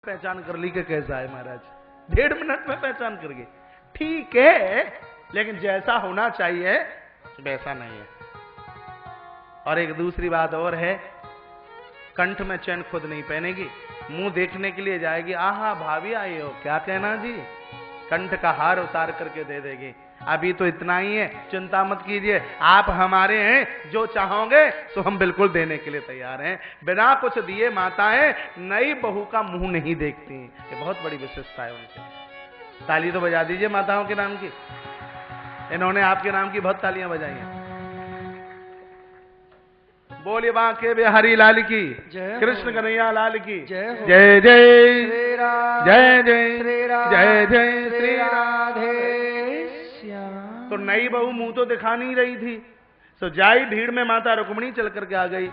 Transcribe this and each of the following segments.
पहचान कर ली कि कैसा है महाराज, 1.5 मिनट में पहचान कर गए। ठीक है, लेकिन जैसा होना चाहिए वैसा नहीं है। और एक दूसरी बात और है, कंठ में चैन खुद नहीं पहनेगी, मुंह देखने के लिए जाएगी, आहा भाभी आई हो, क्या कहना जी, कंठ का हार उतार करके दे देगी। अभी तो इतना ही है, चिंता मत कीजिए, आप हमारे हैं, जो चाहोगे सो हम बिल्कुल देने के लिए तैयार हैं। बिना कुछ दिए माताएं नई बहू का मुंह नहीं देखती, ये बहुत बड़ी विशेषता है उनके। ताली तो बजा दीजिए माताओं के नाम की, इन्होंने आपके नाम की बहुत तालियां बजाई हैं। बोलिए बांके बिहारी लाल की, कृष्ण कन्हैया लाल की जय जय जय जय जय जय श्री राधे। तो नई बहू मुंह तो दिखा नहीं रही थी, तो जाई भीड़ में माता रुक्मणी चल करके आ गई।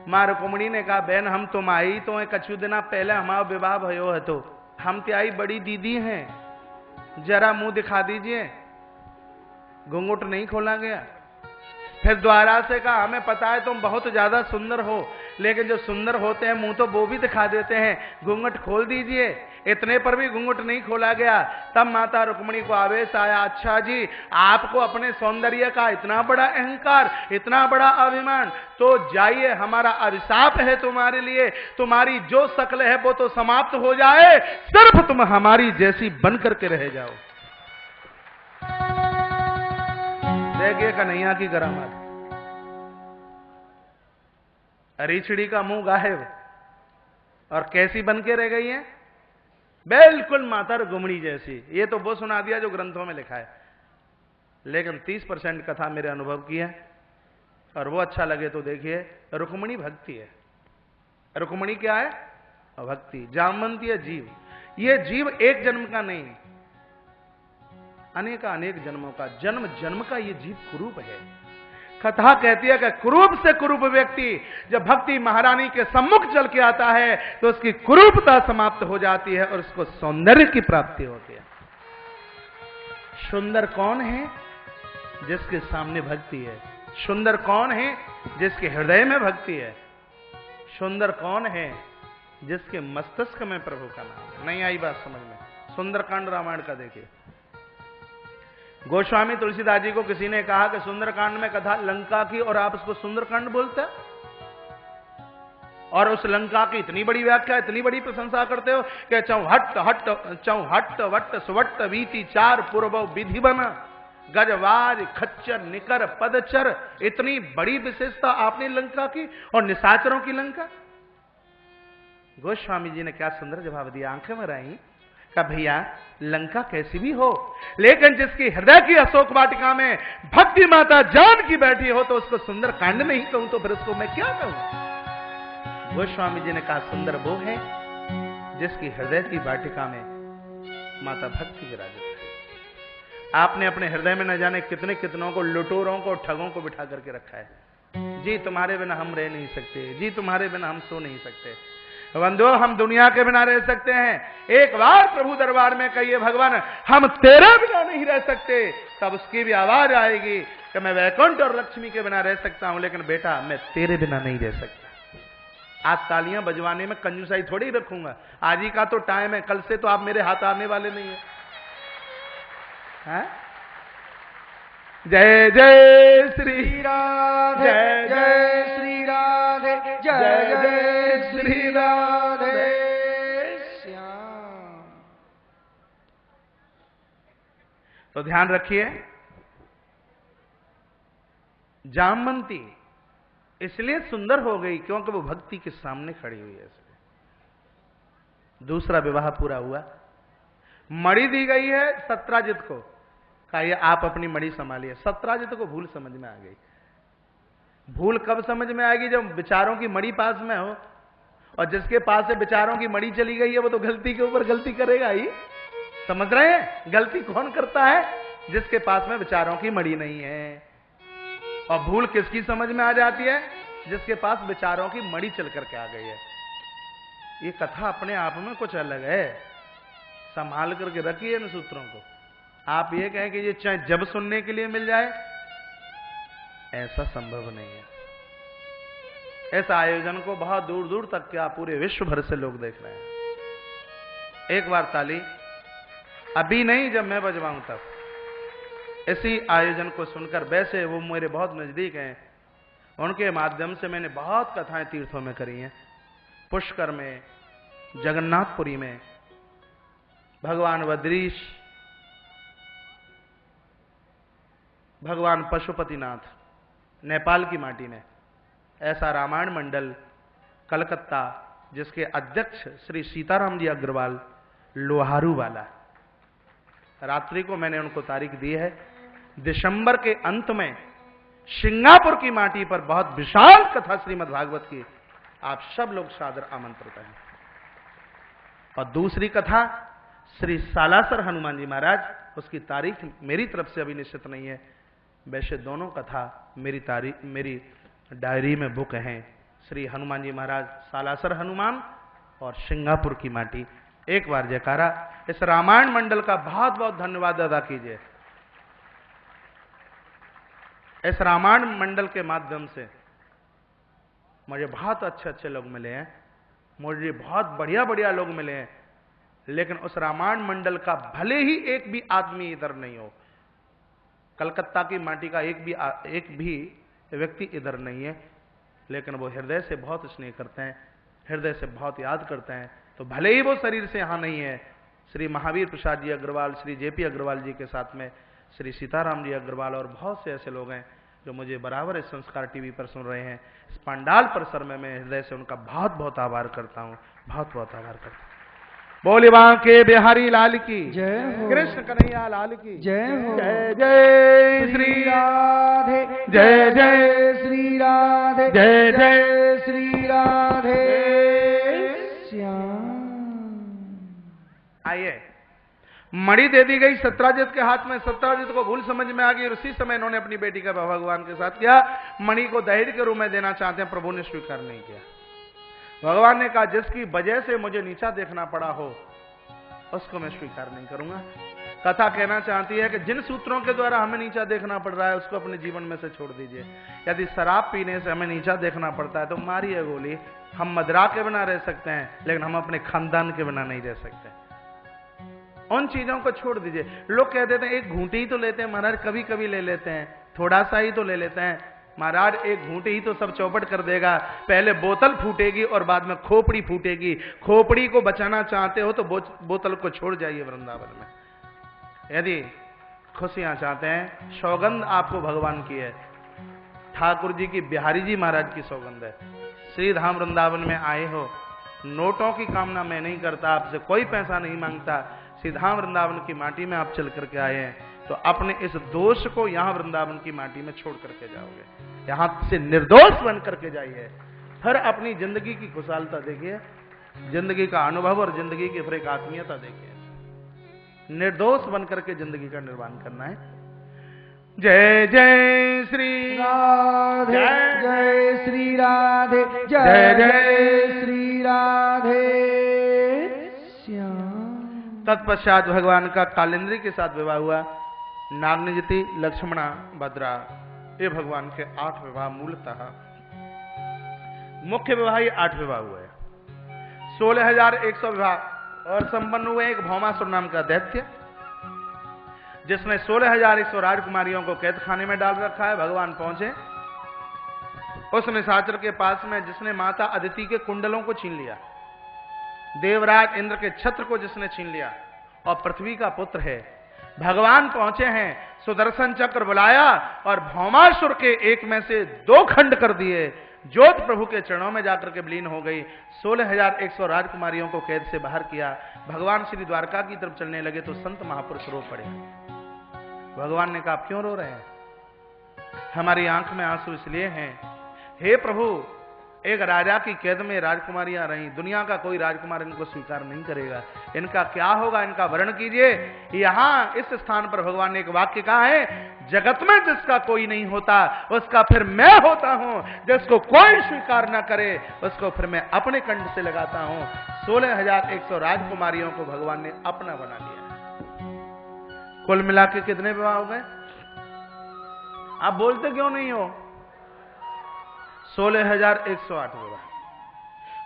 मां रुक्मणी ने कहा, बहन हम तुम आई तो कछु दिना पहले हमारा विवाह भयो है, तो हम त्याई बड़ी दीदी हैं, जरा मुंह दिखा दीजिए। घूंघट नहीं खोला गया। फिर द्वारा से कहा, हमें पता है तुम बहुत ज्यादा सुंदर हो, लेकिन जो सुंदर होते हैं मुंह तो वो भी दिखा देते हैं, घूंघट खोल दीजिए। इतने पर भी घूंघट नहीं खोला गया। तब माता रुक्मणी को आवेश आया, अच्छा जी आपको अपने सौंदर्य का इतना बड़ा अहंकार, इतना बड़ा अभिमान, तो जाइए हमारा अभिशाप है तुम्हारे लिए, तुम्हारी जो शक्ल है वो तो समाप्त हो जाए, सिर्फ तुम हमारी जैसी बन करके रह जाओ। देखिए कन्हैया की करामात, रीछड़ी का मुंह गायब और कैसी बन के रह गई है, बिल्कुल माता रुक्मणी जैसी। ये तो वो सुना दिया जो ग्रंथों में लिखा है, लेकिन 30% कथा मेरे अनुभव की है, और वो अच्छा लगे तो देखिए। रुक्मणी भक्ति है। रुक्मणी क्या है? भक्ति। जामवंती है जीव। ये जीव एक जन्म का नहीं, अनेक जन्मों का, जन्म जन्म का ये जीव कुरूप है। कथा कहती है कि कुरूप से कुरूप व्यक्ति जब भक्ति महारानी के सम्मुख चल के आता है तो उसकी कुरूपता समाप्त हो जाती है और उसको सौंदर्य की प्राप्ति होती है। सुंदर कौन है? जिसके सामने भक्ति है। सुंदर कौन है? जिसके हृदय में भक्ति है। सुंदर कौन है? जिसके मस्तिष्क में प्रभु का नाम है। नहीं आई बात समझ में? सुंदरकांड रामायण का देखिए। गोस्वामी तुलसीदास जी को किसी ने कहा कि सुंदरकांड में कथा लंका की और आप उसको सुंदरकांड बोलते हैं, और उस लंका की इतनी बड़ी व्याख्या, इतनी बड़ी प्रशंसा करते हो कि चौहट्ट वट्ट सुवट्ट वीति चार पूर्व विधि बना गजवाज खच्चर निकर पदचर, इतनी बड़ी विशेषता आपने लंका की और निशाचरों की लंका। गोस्वामी जी ने क्या सुंदर जवाब दिया, आंखें भर आई। का भैया लंका कैसी भी हो, लेकिन जिसकी हृदय की अशोक वाटिका में भक्ति माता जान की बैठी हो तो उसको सुंदर कांड नहीं कहूं तो फिर उसको मैं क्या कहूं? गोस्वामी जी ने कहा, सुंदर वो है जिसकी हृदय की वाटिका में माता भक्ति विराजित है। आपने अपने हृदय में न जाने कितने कितनों को, लुटोरों को, ठगों को बिठा करके रखा है। जी तुम्हारे बिना हम रह नहीं सकते, जी तुम्हारे बिना हम सो नहीं सकते। बंधु हम दुनिया के बिना रह सकते हैं, एक बार प्रभु दरबार में कहिए, भगवान हम तेरे बिना नहीं रह सकते, तब उसकी भी आवाज आएगी कि मैं वैकुंठ और लक्ष्मी के बिना रह सकता हूं, लेकिन बेटा मैं तेरे बिना नहीं रह सकता। आज तालियां बजवाने में कंजूसाई थोड़ी रखूंगा, आज ही का तो टाइम है, कल से तो आप मेरे हाथ आने वाले नहीं है। जय जय श्री राधे, जय जय श्री राधे, जय जय श्री राधे श्याम। तो ध्यान रखिए, जामवंती इसलिए सुंदर हो गई क्योंकि वो भक्ति के सामने खड़ी हुई है। दूसरा विवाह पूरा हुआ, मणि दी गई है सत्राजित को, कहिए आप अपनी मणि संभालिए। सत्राजित को भूल समझ में आ गई। भूल कब समझ में आएगी? जब विचारों की मणि पास में हो, और जिसके पास से विचारों की मणि चली गई है वो तो गलती के ऊपर गलती करेगा ही। समझ रहे हैं? गलती कौन करता है? जिसके पास में विचारों की मणि नहीं है। और भूल किसकी समझ में आ जाती है? जिसके पास विचारों की मणि चल करके आ गई है। ये कथा अपने आप में कुछ अलग है, संभाल करके रखिए इन सूत्रों को। आप ये कहें कि ये चाहे जब सुनने के लिए मिल जाए, ऐसा संभव नहीं है। इस आयोजन को बहुत दूर दूर तक क्या पूरे विश्व भर से लोग देख रहे हैं। एक बार ताली, अभी नहीं जब मैं बजवाऊं तब। इसी आयोजन को सुनकर, वैसे वो मेरे बहुत नजदीक हैं, उनके माध्यम से मैंने बहुत कथाएं तीर्थों में करी हैं। पुष्कर में, जगन्नाथपुरी में, भगवान बद्रीश, भगवान पशुपतिनाथ, नेपाल की माटी में, ऐसा रामायण मंडल कलकत्ता जिसके अध्यक्ष श्री सीताराम जी अग्रवाल लोहारू वाला, रात्रि को मैंने उनको तारीख दी है, दिसंबर के अंत में सिंगापुर की माटी पर बहुत विशाल कथा श्रीमद् भागवत की, आप सब लोग सादर आमंत्रित हैं। और दूसरी कथा श्री सालासर हनुमान जी महाराज, उसकी तारीख मेरी तरफ से अभी निश्चित नहीं है, वैसे दोनों कथा मेरी डायरी में बुक हैं। श्री हनुमान जी महाराज, सालासर हनुमान और सिंगापुर की माटी। एक बार जयकारा इस रामायण मंडल का बहुत बहुत धन्यवाद अदा कीजिए। इस रामायण मंडल के माध्यम से मुझे बहुत अच्छे अच्छे लोग मिले हैं, मुझे बहुत बढ़िया बढ़िया लोग मिले हैं, लेकिन उस रामायण मंडल का भले ही एक भी आदमी इधर नहीं हो, कलकत्ता की माटी का एक भी व्यक्ति इधर नहीं है, लेकिन वो हृदय से बहुत स्नेह करते हैं, हृदय से बहुत याद करते हैं। तो भले ही वो शरीर से यहां नहीं है, श्री महावीर प्रसाद जी अग्रवाल, श्री जेपी अग्रवाल जी के साथ में श्री सीताराम जी अग्रवाल और बहुत से ऐसे लोग हैं जो मुझे बराबर इस संस्कार टीवी पर सुन रहे हैं। इस पंडाल परिसर में मैं हृदय से उनका बहुत बहुत आभार करता हूं, बहुत बहुत आभार करता हूं। बोले बांके बिहारी लाल की जय हो, कृष्ण कन्हैया लाल की जय हो। जय जय श्री राधे, जय जय श्री राधे, जय जय श्री राधे श्याम। आइए, मणि दे दी गई सत्राजित के हाथ में, सत्राजित को भूल समझ में आ गई, उसी समय इन्होंने अपनी बेटी का विवाह भगवान के साथ किया। मणि को दहेज के रूप में देना चाहते हैं, प्रभु ने स्वीकार नहीं किया। भगवान ने कहा जिसकी वजह से मुझे नीचा देखना पड़ा हो उसको मैं स्वीकार नहीं करूंगा। कथा कहना चाहती है कि जिन सूत्रों के द्वारा हमें नीचा देखना पड़ रहा है उसको अपने जीवन में से छोड़ दीजिए। यदि शराब पीने से हमें नीचा देखना पड़ता है तो मारिए गोली, हम मदिरा के बिना रह सकते हैं, लेकिन हम अपने खानदान के बिना नहीं रह सकते। उन चीजों को छोड़ दीजिए। लोग कह देते हैं एक घूंटी ही तो लेते हैं महाराज, कभी कभी ले लेते हैं, थोड़ा सा ही तो ले लेते हैं महाराज, एक घूंटी ही तो सब चौपट कर देगा। पहले बोतल फूटेगी और बाद में खोपड़ी फूटेगी। खोपड़ी को बचाना चाहते हो तो बोतल को छोड़ जाइए वृंदावन में। यदि खुशियां चाहते हैं, सौगंध आपको भगवान की है, ठाकुर जी की, बिहारी जी महाराज की सौगंध है। श्री धाम वृंदावन में आए हो, नोटों की कामना मैं नहीं करता, आपसे कोई पैसा नहीं मांगता। सीधा वृंदावन की माटी में आप चल करके आए हैं तो अपने इस दोष को यहां वृंदावन की माटी में छोड़ करके जाओगे, यहां से निर्दोष बन करके जाइए, फिर अपनी जिंदगी की खुशहालता देखिए, जिंदगी का अनुभव और जिंदगी की फिर एक आत्मीयता देखिए। निर्दोष बन करके जिंदगी का निर्माण करना है। जय जय श्री राधे, जय श्री राधे, जय जय श्री राधे श्याम। तत्पश्चात भगवान का कालिंद्री के साथ विवाह हुआ। नागनिजति, लक्ष्मणा, भद्रा, ये भगवान के 8 विवाह मूलतः, मुख्य विवाह ये 8 विवाह हुए। 16,100 विवाह और संपन्न हुए। एक भौमासुर नाम का दैत्य जिसने 16,100 राजकुमारियों को कैद खाने में डाल रखा है। भगवान पहुंचे उस निशाचर के पास में जिसने माता अदिति के कुंडलों को छीन लिया, देवराज इंद्र के छत्र को जिसने छीन लिया और पृथ्वी का पुत्र है। भगवान पहुंचे हैं, सुदर्शन चक्र बुलाया और भौमासुर के एक में से 2 खंड कर दिए। ज्योत प्रभु के चरणों में जाकर के विलीन हो गई। 16,100 राजकुमारियों को कैद से बाहर किया। भगवान श्री द्वारका की तरफ चलने लगे तो संत महापुरुष रो पड़े। भगवान ने कहा, क्यों रो रहे हैं? हमारी आंख में आंसू इसलिए हैं, हे प्रभु, एक राजा की कैद में राजकुमारियां रहीं, दुनिया का कोई राजकुमार इनको स्वीकार नहीं करेगा, इनका क्या होगा, इनका वर्णन कीजिए। यहां इस स्थान पर भगवान ने एक वाक्य कहा है, जगत में जिसका कोई नहीं होता उसका फिर मैं होता हूं, जिसको कोई स्वीकार ना करे उसको फिर मैं अपने कंठ से लगाता हूं। 16,100 राजकुमारियों को भगवान ने अपना बना लिया। कुल मिला के कितने विवाह हो गए? आप बोलते क्यों नहीं हो? 16,108 विवाह।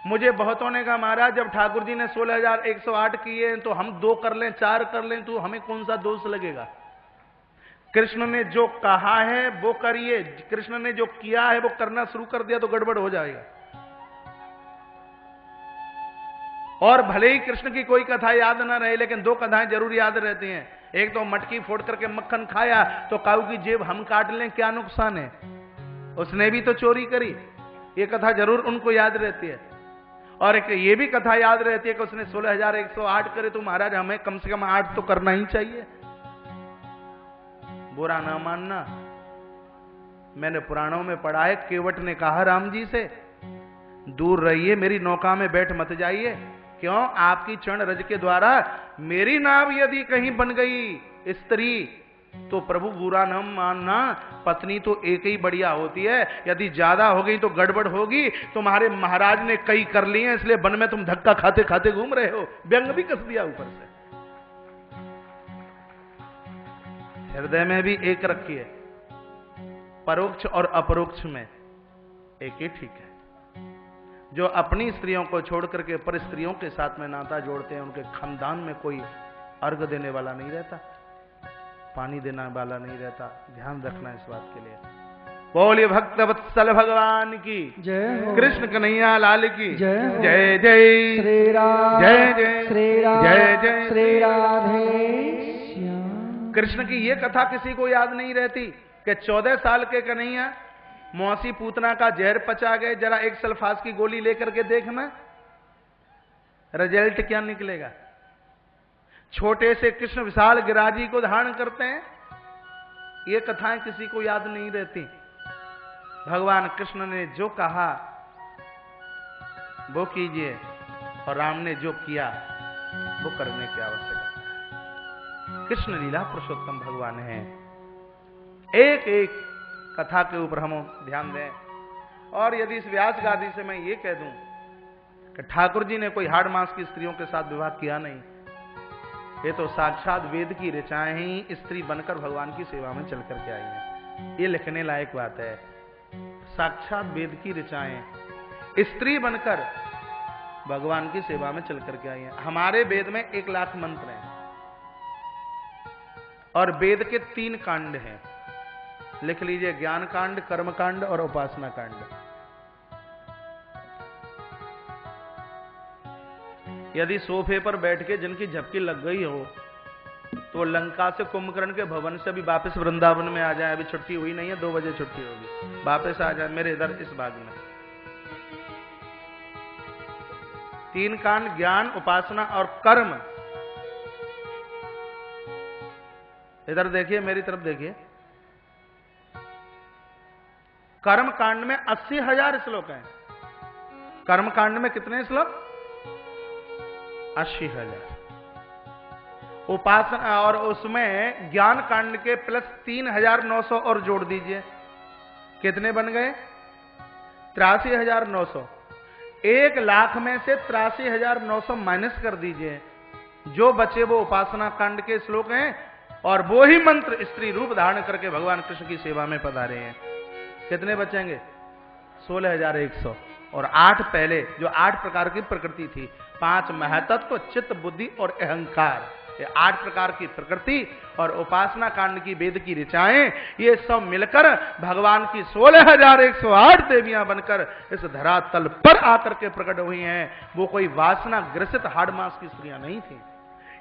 मुझे बहुतों ने कहा महाराज जब ठाकुर जी ने 16,108 किए तो हम 2 कर लें 4 कर लें तो हमें कौन सा दोष लगेगा। कृष्ण ने जो कहा है वो करिए, कृष्ण ने जो किया है वो करना शुरू कर दिया तो गड़बड़ हो जाएगा। और भले ही कृष्ण की कोई कथा याद ना रहे लेकिन 2 कथाएं जरूर याद रहती हैं। एक तो मटकी फोड़ करके मक्खन खाया तो काऊ की जेब हम काट लें, क्या नुकसान है, उसने भी तो चोरी करी। ये कथा जरूर उनको याद रहती है। और एक ये भी कथा याद रहती है कि उसने 16,108 करे तो महाराज हमें कम से कम 8 तो करना ही चाहिए। बुरा ना मानना, मैंने पुराणों में पढ़ा है, केवट ने कहा राम जी से दूर रहिए, मेरी नौका में बैठ मत जाइए। क्यों? आपकी चरण रज के द्वारा मेरी नाव यदि कहीं बन गई स्त्री तो प्रभु बुरा न मानना, पत्नी तो एक ही बढ़िया होती है, यदि ज्यादा हो गई तो गड़बड़ होगी। तुम्हारे महाराज ने कई कर लिए इसलिए वन में तुम धक्का खाते खाते घूम रहे हो। व्यंग भी कस दिया ऊपर से। हृदय में भी एक रखिए, परोक्ष और अपरोक्ष में एक ही ठीक है। जो अपनी स्त्रियों को छोड़ करके पर स्त्रियों के साथ में नाता जोड़ते हैं उनके खानदान में कोई अर्घ देने वाला नहीं रहता, पानी देने वाला नहीं रहता। ध्यान रखना इस बात के लिए। बोलिए भक्त वत्सल भगवान की जय, कृष्ण कन्हैया लाल की जय, जय जय श्री राम, जय जय श्री राम, जय जय श्री राधे श्याम। कृष्ण की ये कथा किसी को याद नहीं रहती कि 14 साल के कन्हैया मौसी पूतना का जहर पचा गए। जरा एक सल्फास की गोली लेकर के देखना रिजल्ट क्या निकलेगा। छोटे से कृष्ण विशाल गिराजी को धारण करते हैं। ये कथाएं किसी को याद नहीं रहती। भगवान कृष्ण ने जो कहा वो कीजिए और राम ने जो किया वो करने की आवश्यकता है। कृष्ण लीला पुरुषोत्तम भगवान है। एक एक कथा के ऊपर हम ध्यान दें। और यदि इस व्यास गादी से मैं ये कह दूं कि ठाकुर जी ने कोई हाड़ मांस की स्त्रियों के साथ विवाह किया नहीं, ये तो साक्षात वेद की ऋचाएं ही स्त्री बनकर भगवान की सेवा में चल करके आई हैं। ये लिखने लायक बात है। साक्षात वेद की ऋचाएं स्त्री बनकर भगवान की सेवा में चल करके आई हैं। हमारे वेद में 1 लाख मंत्र हैं और वेद के 3 कांड हैं। लिख लीजिए, ज्ञान कांड, कर्म कांड और उपासना कांड। यदि सोफे पर बैठ के जिनकी झपकी लग गई हो तो लंका से कुंभकर्ण के भवन से भी वापस वृंदावन में आ जाए। अभी छुट्टी हुई नहीं है, 2 बजे छुट्टी होगी, वापस आ जाए मेरे इधर इस भाग में। 3 कांड, ज्ञान, उपासना और कर्म। इधर देखिए, मेरी तरफ देखिए। कर्म कांड में 80,000 श्लोक हैं। कर्म कांड में कितने श्लोक? 80,000। उपासना और उसमें ज्ञान कांड के प्लस 3,900 और जोड़ दीजिए, कितने बन गए? 83,900। 1 लाख में से 83,900 माइनस कर दीजिए, जो बचे वो उपासना कांड के श्लोक हैं और वो ही मंत्र स्त्री रूप धारण करके भगवान कृष्ण की सेवा में पधारे हैं। कितने बचेंगे? 16,100। और 8 पहले जो 8 प्रकार की प्रकृति थी, 5 महतत्व, चित्त, बुद्धि और अहंकार, ये 8 प्रकार की प्रकृति और उपासना कांड की वेद की ऋचाएं, ये सब मिलकर भगवान की 16,108 देवियां बनकर इस धरातल पर आकर के प्रकट हुई हैं। वो कोई वासना ग्रसित हाड़ मांस की स्त्रियां नहीं थी।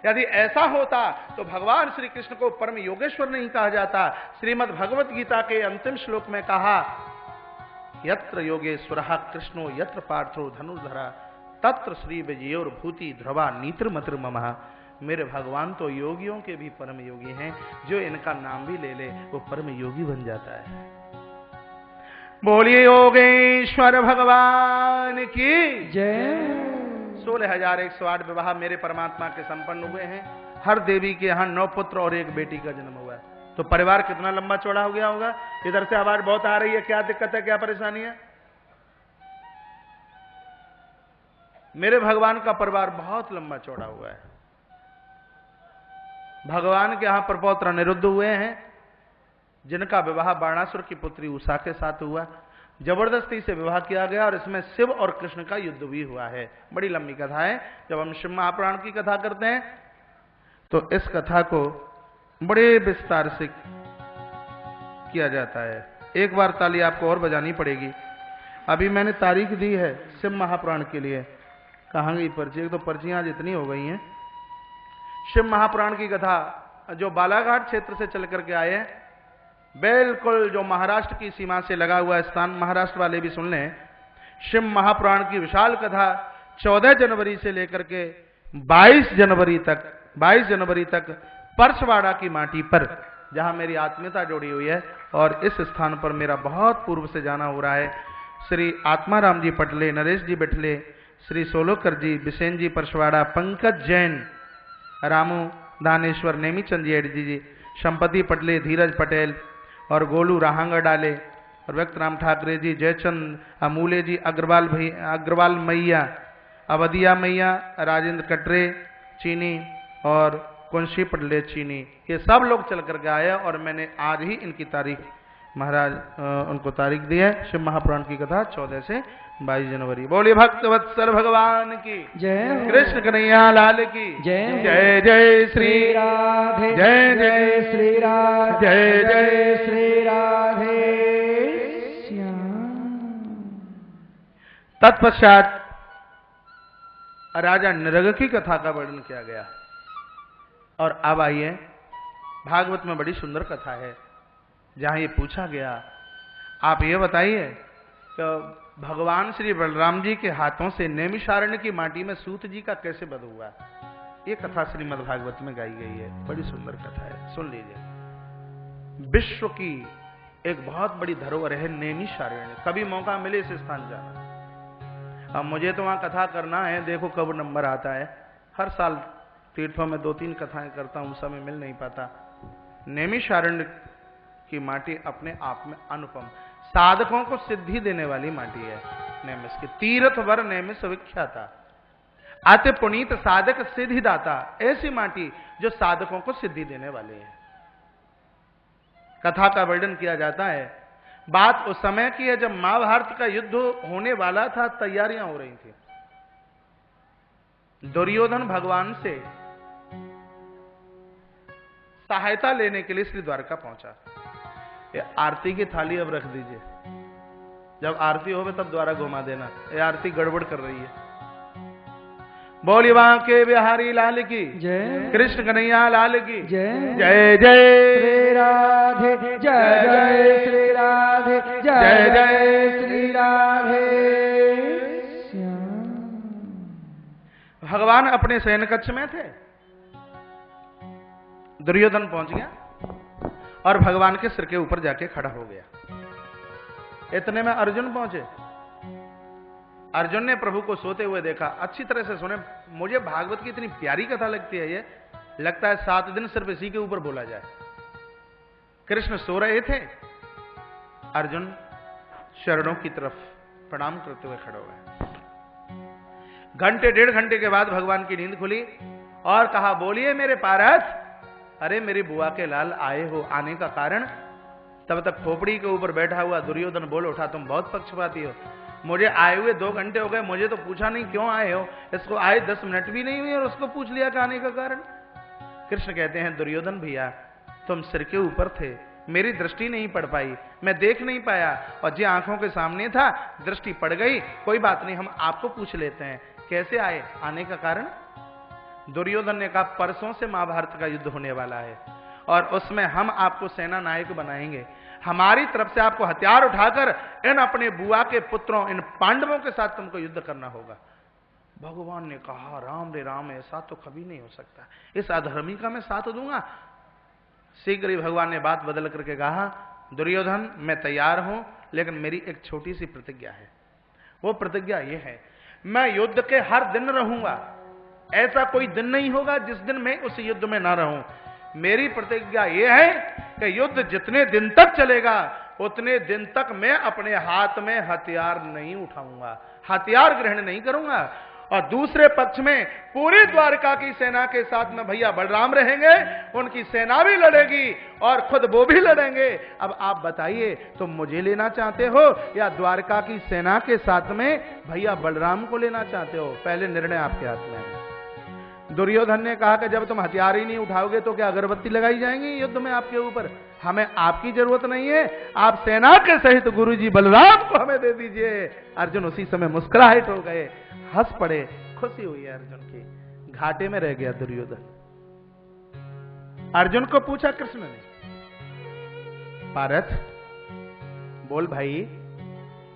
यदि ऐसा होता तो भगवान श्री कृष्ण को परम योगेश्वर नहीं कहा जाता। श्रीमद् भगवत गीता के अंतिम श्लोक में कहा, यत्र योगेश्वरः कृष्णो यत्र पार्थो धनुर्धरा तत्र श्री विजयोर भूति ध्रुवा नीत्र मत्र ममः। मेरे भगवान तो योगियों के भी परम योगी हैं, जो इनका नाम भी ले ले वो परम योगी बन जाता है। बोलिए योगेश्वर भगवान की जय। 16,108 विवाह मेरे परमात्मा के संपन्न हुए हैं। हर देवी के यहाँ 9 पुत्र और 1 बेटी का जन्म हुआ है। तो परिवार कितना लंबा चौड़ा हो गया होगा। इधर से आवाज बहुत आ रही है, क्या दिक्कत है, क्या परेशानी है? मेरे भगवान का परिवार बहुत लंबा चौड़ा हुआ है। भगवान के यहां प्रपौत्र अनिरुद्ध हुए हैं, जिनका विवाह बाणासुर की पुत्री उषा के साथ हुआ। जबरदस्ती से विवाह किया गया और इसमें शिव और कृष्ण का युद्ध भी हुआ है। बड़ी लंबी कथा है। जब हम शिव महापुराण की कथा करते हैं तो इस कथा को बड़े विस्तार से किया जाता है। एक बार ताली आपको और बजानी पड़ेगी। अभी मैंने तारीख दी है शिव महापुराण के लिए, कहाँ गई पर्ची? एक तो पर्चियां आज इतनी हो गई हैं। शिव महापुराण की कथा जो बालाघाट क्षेत्र से चल करके आए हैं, बिल्कुल जो महाराष्ट्र की सीमा से लगा हुआ स्थान, महाराष्ट्र वाले भी सुन लें। शिव महापुराण की विशाल कथा 14 जनवरी से लेकर के 22 जनवरी तक परसवाड़ा की माटी पर, जहां मेरी आत्मीयता जुड़ी हुई है और इस स्थान पर मेरा बहुत पूर्व से जाना हो रहा है। श्री आत्माराम जी पटले, नरेश जी बिठले, श्री सोलोकर जी, बिसेन जी परसवाड़ा, पंकज जैन, रामू दानेश्वर, नेमीचंद जी, संपति पटले, धीरज पटेल और गोलू राहंगर डाले और व्यक्त राम ठाकरे जी, जयचंद अमूले जी, अग्रवाल मैया, अवधिया मैया, राजेंद्र कटरे चीनी और कुंशी पटले चीनी, ये सब लोग चल करके आए और मैंने आज ही इनकी तारीख महाराज उनको तारीख दी है। शिव महापुराण की कथा 14 से 22 जनवरी। बोलिए भक्त वत्सल भगवान की जय, कृष्ण कन्हैया लाल की जय। जय जय श्री राधे, जय जय श्री राधे, जय जय श्री राधे श्याम। तत्पश्चात राजा नृग की कथा का वर्णन किया गया और अब आइए भागवत में बड़ी सुंदर कथा है जहां ये पूछा गया, आप ये बताइए कि भगवान श्री बलराम जी के हाथों से नैमिषारण्य की माटी में सूत जी का कैसे वध हुआ। ये कथा श्रीमद् भागवत में गाई गई है, बड़ी सुंदर कथा है, सुन लीजिए। विश्व की एक बहुत बड़ी धरोहर है नैमिषारण्य, कभी मौका मिले इस स्थान जाना। अब मुझे तो वहां कथा करना है, देखो कब नंबर आता है। हर साल तीर्थों में 2-3 कथाएं करता हूं, समय मिल नहीं पाता। नैमिषारण्य की माटी अपने आप में अनुपम, साधकों को सिद्धि देने वाली माटी है। नैमिष की तीर्थ वर नैमिष विख्याता, अति पुनीत साधक सिद्धि दाता, ऐसी माटी जो साधकों को सिद्धि देने वाली है। कथा का वर्णन किया जाता है। बात उस समय की है जब महाभारत का युद्ध होने वाला था, तैयारियां हो रही थी। दुर्योधन भगवान से सहायता लेने के लिए श्री द्वारका पहुंचा। ये आरती की थाली अब रख दीजिए, जब आरती होवे तब द्वारा घुमा देना, ये आरती गड़बड़ कर रही है। बोली बांके बिहारी लाल की जय, कृष्ण कन्हैया लाल की जय। जय जय श्री राधे, जय जय श्री राधे, जय जय श्री राधे श्याम। भगवान अपने शयन कक्ष में थे, दुर्योधन पहुंच गया और भगवान के सिर के ऊपर जाके खड़ा हो गया। इतने में अर्जुन पहुंचे। अर्जुन ने प्रभु को सोते हुए देखा। अच्छी तरह से सुने, मुझे भागवत की इतनी प्यारी कथा लगती है, ये लगता है 7 दिन सिर्फ इसी के ऊपर बोला जाए। कृष्ण सो रहे थे, अर्जुन चरणों की तरफ प्रणाम करते हुए खड़े हुए। घंटे 1.5 घंटे के बाद भगवान की नींद खुली और कहा, बोलिए मेरे पारस, अरे मेरी बुआ के लाल आए हो, आने का कारण? तब तक खोपड़ी के ऊपर बैठा हुआ दुर्योधन बोल उठा, तुम बहुत पक्षपाती हो, मुझे आए हुए 2 घंटे हो गए, मुझे तो पूछा नहीं क्यों आए हो। इसको आए 10 मिनट भी नहीं हुए और उसको पूछ लिया कि आने का कारण। कृष्ण कहते हैं, दुर्योधन भैया तुम सिर के ऊपर थे, मेरी दृष्टि नहीं पड़ पाई, मैं देख नहीं पाया, और जो आंखों के सामने था दृष्टि पड़ गई। कोई बात नहीं, हम आपको पूछ लेते हैं, कैसे आए, आने का कारण? दुर्योधन ने कहा, परसों से महाभारत का युद्ध होने वाला है और उसमें हम आपको सेना नायक बनाएंगे। हमारी तरफ से आपको हथियार उठाकर इन अपने बुआ के पुत्रों, इन पांडवों के साथ तुमको युद्ध करना होगा। भगवान ने कहा, राम रे राम, ऐसा तो कभी नहीं हो सकता, इस अधर्मी का मैं साथ दूंगा। शीघ्र ही भगवान ने बात बदल करके कहा, दुर्योधन मैं तैयार हूं, लेकिन मेरी एक छोटी सी प्रतिज्ञा है। वो प्रतिज्ञा ये है, मैं युद्ध के हर दिन रहूंगा, ऐसा कोई दिन नहीं होगा जिस दिन मैं उस युद्ध में ना रहूं। मेरी प्रतिज्ञा यह है कि युद्ध जितने दिन तक चलेगा उतने दिन तक मैं अपने हाथ में हथियार नहीं उठाऊंगा, हथियार ग्रहण नहीं करूंगा। और दूसरे पक्ष में पूरी द्वारका की सेना के साथ में भैया बलराम रहेंगे, उनकी सेना भी लड़ेगी और खुद वो भी लड़ेंगे। अब आप बताइए, तुम मुझे लेना चाहते हो या द्वारका की सेना के साथ में भैया बलराम को लेना चाहते हो? पहले निर्णय आपके हाथ में है। दुर्योधन ने कहा कि जब तुम हथियार ही नहीं उठाओगे तो क्या अगरबत्ती लगाई जाएंगी युद्ध में आपके ऊपर? हमें आपकी जरूरत नहीं है, आप सेना के सहित गुरुजी बलराम को हमें दे दीजिए। अर्जुन उसी समय मुस्कुराहट हो गए, हंस पड़े, खुशी हुई है अर्जुन की। घाटे में रह गया दुर्योधन। अर्जुन को पूछा कृष्ण ने, पारथ बोल भाई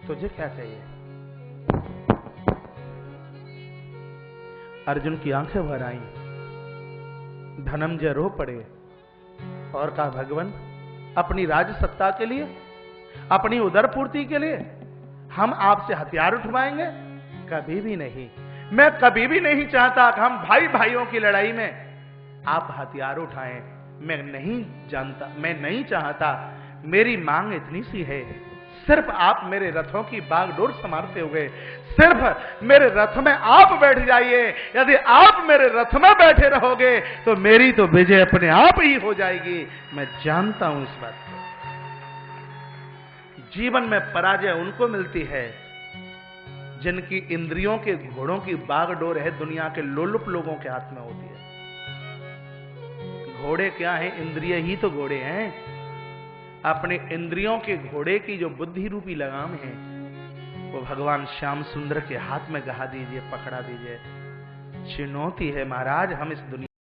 तुझे क्या चाहिए? अर्जुन की आंखें भर आईं, धनंजय रो पड़े और कहा, भगवान अपनी राज सत्ता के लिए, अपनी उदर पूर्ति के लिए हम आपसे हथियार उठवाएंगे? कभी भी नहीं। मैं कभी भी नहीं चाहता कि हम भाई भाइयों की लड़ाई में आप हथियार उठाएं। मैं नहीं चाहता। मेरी मांग इतनी सी है, सिर्फ आप मेरे रथों की बागडोर संभालते हुए सिर्फ मेरे रथ में आप बैठ जाइए। यदि आप मेरे रथ में बैठे रहोगे तो मेरी तो विजय अपने आप ही हो जाएगी। मैं जानता हूं इस बात को। जीवन में पराजय उनको मिलती है जिनकी इंद्रियों के घोड़ों की बागडोर है दुनिया के लोलुप लोगों के हाथ में होती है। घोड़े क्या हैं? इंद्रिय ही तो घोड़े हैं। अपने इंद्रियों के घोड़े की जो बुद्धि रूपी लगाम है वो भगवान श्याम सुंदर के हाथ में गहा दीजिए, पकड़ा दीजिए। चुनौती है महाराज, हम इस दुनिया